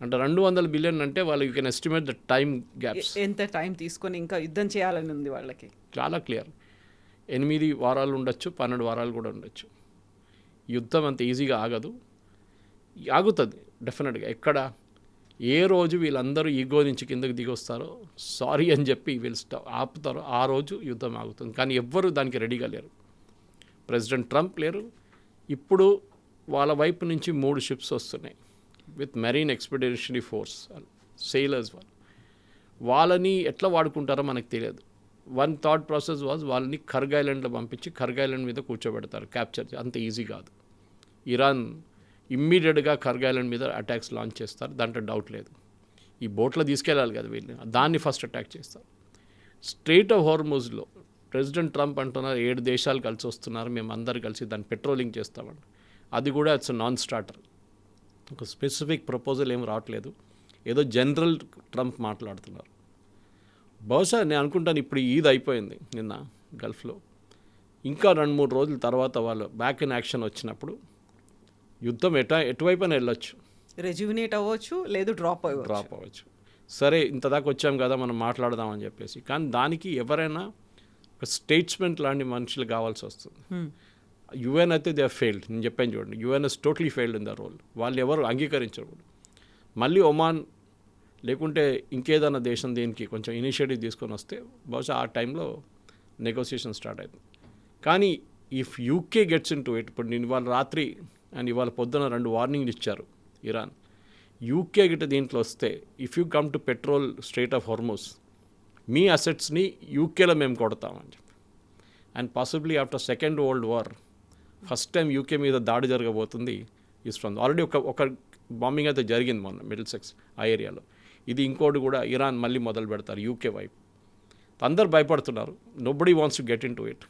అంటే 200 బిలియన్ అంటే వాళ్ళు you can estimate the time gaps. ఎంత టైం తీసుకొని ఇంకా యుద్ధం చేయాలని ఉంది వాళ్ళకి. చాలా క్లియర్. 8 వారాలు ఉండొచ్చు, 12 వారాలు కూడా ఉండొచ్చు. యుద్ధం అంత ఈజీగా ఆగదు. ఆగుతుంది డెఫినెట్గా. ఎక్కడ ఏ రోజు వీళ్ళందరూ ఈగో నుంచి కిందకి దిగొస్తారో, సారీ అని చెప్పి వీళ్ళు ఆపుతారో, ఆ రోజు యుద్ధం ఆగుతుంది. కానీ ఎవ్వరూ దానికి రెడీగా లేరు. ప్రెసిడెంట్ ట్రంప్ లేరు. ఇప్పుడు వాళ్ళ వైపు నుంచి 3 షిప్స్ వస్తున్నాయి with marine expeditionary force sailors. వాళ్ళని ఎట్లా వాడుకుంటారో మనకు తెలియదు. వన్ థాట్ ప్రాసెస్ వాజ్ వాళ్ళని ఖర్గ్ ఐలాండ్లో పంపించి ఖర్గ్ ఐలాండ్ మీద కూర్చోబెడతారు, క్యాప్చర్. అంత ఈజీ కాదు. ఇరాన్ ఇమ్మీడియట్గా ఖర్గ్ ఐలాండ్ మీద అటాక్స్ లాంచ్ చేస్తారు, దాంట్లో డౌట్ లేదు. ఈ బోట్లో తీసుకెళ్ళాలి కదా వీళ్ళు, దాన్ని ఫస్ట్ అటాక్ చేస్తారు. స్ట్రెయిట్ ఆఫ్ హార్ముజ్లో ప్రెసిడెంట్ ట్రంప్ అంటున్నారు 7 దేశాలు కలిసి వస్తున్నారు, మేము అందరు కలిసి దాన్ని పెట్రోలింగ్ చేస్తామండి. అది కూడా ఇట్స్ నాన్ స్టార్టర్. ఒక స్పెసిఫిక్ ప్రపోజల్ ఏం రావట్లేదు, ఏదో జనరల్ ట్రంప్ మాట్లాడుతున్నారు. బహుశా నేను అనుకుంటాను ఇప్పుడు ఈద్ అయిపోయింది నిన్న గల్ఫ్లో, ఇంకా 2-3 రోజుల తర్వాత వాళ్ళు బ్యాక్ ఇన్ యాక్షన్ వచ్చినప్పుడు యుద్ధం ఎటువైపున వెళ్ళొచ్చు. రెజ్యూనేట్ అవ్వచ్చు, లేదు డ్రాప్ అవ్వచ్చు. సరే ఇంత దాకా వచ్చాం కదా మనం మాట్లాడదామని చెప్పేసి. కానీ దానికి ఎవరైనా ఒక స్టేట్స్మెంట్ లాంటి మనుషులు కావాల్సి వస్తుంది. యుఎన్ అయితే దే ఫెయిల్డ్. నేను చెప్పాను చూడండి, UN is totally failed in the role. వాళ్ళు ఎవరు అంగీకరించరు. మళ్ళీ ఒమాన్ లేకుంటే ఇంకేదైనా దేశం దీనికి కొంచెం ఇనిషియేటివ్ తీసుకొని వస్తే బహుశా ఆ టైంలో నెగోసియేషన్ స్టార్ట్ అవుతుంది. కానీ if UK gets in to it, ఇప్పుడు నేను ఇవాళ రాత్రి అండ్ ఇవాళ పొద్దున 2 వార్నింగ్లు ఇచ్చారు ఇరాన్. యూకే గిట్ట దీంట్లో వస్తే, if you come to patrol strait of Hormuz, మీ అసెట్స్ని యూకేలో మేము కొడతామని చెప్పి. And possibly after second world war first time UK మీద దాడి జరగబోతుంది ఈస్ట్ ఫ్రంట్. ఆల్రెడీ ఒక బాంబింగ్ అయితే జరిగింది మొన్న మిడిల్సెక్స్ ఆ ఏరియాలో. ఇది ఇంకోటి కూడా ఇరాన్ మళ్ళీ మొదలు పెడతారు యూకే వైపు. అందరు భయపడుతున్నారు. Nobody wants to get in to it.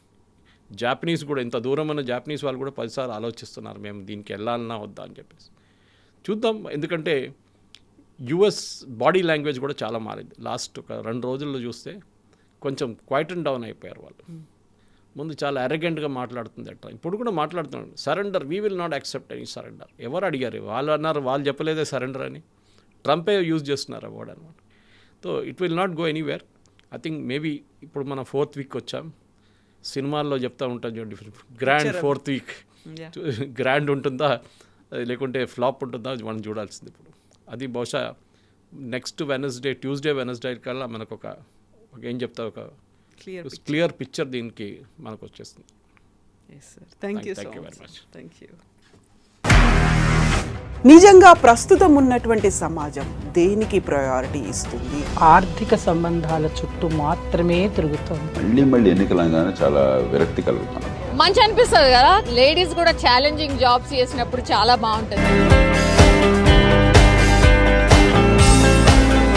Japanese కూడా, ఇంత దూరం ఉన్న జాపనీస్ వాళ్ళు కూడా 10 సార్లు ఆలోచిస్తున్నారు మేము దీనికి వెళ్ళాలన్నా వద్దా అని చెప్పేసి. చూద్దాం. ఎందుకంటే యుఎస్ బాడీ లాంగ్వేజ్ కూడా చాలా మారింది. లాస్ట్ ఒక 2 రోజుల్లో చూస్తే కొంచెం క్వైట్ అండ్ డౌన్ అయిపోయారు వాళ్ళు. ముందు చాలా అరెగెంట్గా మాట్లాడుతుంది అట్లా, ఇప్పుడు కూడా మాట్లాడుతున్నాడు. Surrender, we will not accept any surrender. ఎవరు అడిగారు? వాళ్ళు అన్నారు, వాళ్ళు చెప్పలేదే సరెండర్ అని. ట్రంపే యూజ్ చేస్తున్నారు ఆ వర్డ్ అనమాట. So it will not go anywhere. I think maybe ఇప్పుడు మన 4th వీక్ వచ్చాం. సినిమాల్లో చెప్తూ ఉంటాం చూడండి, గ్రాండ్ 4th వీక్. గ్రాండ్ ఉంటుందా లేకుంటే ఫ్లాప్ ఉంటుందా మనం చూడాల్సింది ఇప్పుడు. అది బహుశా నెక్స్ట్ ట్యూస్డే వెనస్డే కల్లా మనకు ఒక ఏం చెప్తా, ఒక క్లియర్ పిక్చర్ దీనికి మనకు వచ్చేస్తుంది. Thank you so Thank you very much. much. Thank you. నిజంగా ప్రస్తుతం ఉన్నటువంటి సమాజం దేనికి ప్రయారిటీ ఇస్తుంది? ఆర్థిక సంబంధాల చుట్టూ మాత్రమే తిరుగుతోంది. మళ్ళీ ఎన్నికలంగానే చాలా విరక్తి కలుగుతున్నాం. మంచి అనిపిస్తుంది కదా, లేడీస్ కూడా ఛాలెంజింగ్ జాబ్స్ చేసినప్పుడు చాలా బాగుంటుంది.